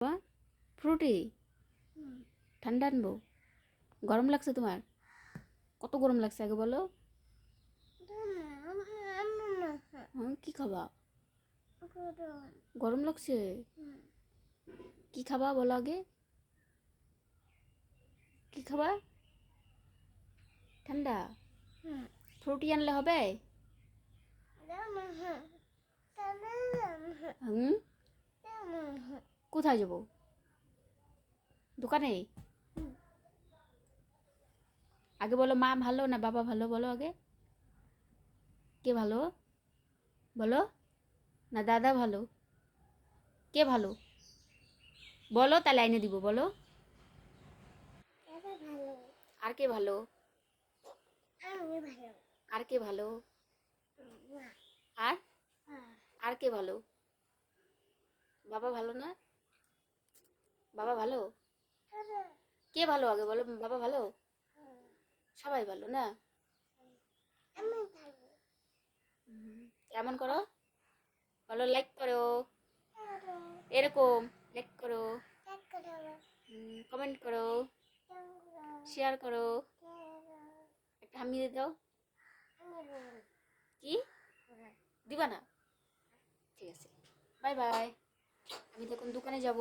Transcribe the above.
বাবা ফ্রুটি ঠান্ডা আনবো? গরম লাগছে তোমার? কত গরম লাগছে আগে বলো। কি খাবা? গরম লাগছে? কি খাবা বলো আগে? কি খাবা? ঠান্ডা? ফ্রুটি আনলে হবে? হুম, কোথায় যাবো? দোকানে? আগে বলো মা ভালো না বাবা ভালো বলো আগে। কে ভালো বলো? না দাদা ভালো? কে ভালো বলো, তাহলে এনে দিব বলো। আর কে ভালো? আর কে ভালো? আর আর কে ভালো? বাবা ভালো না? বাবা ভালো? কে ভালো আগে বলো? বাবা ভালো? সবাই ভালো না? কেমন করো বলো? লাইক করো, এরকম লাইক করো, কমেন্ট করো, শেয়ার করো, একটা হামি দিয়ে দাও। কি দিবা না? ঠিক আছে, বাই বাই। আমি তো এখন দোকানে যাব।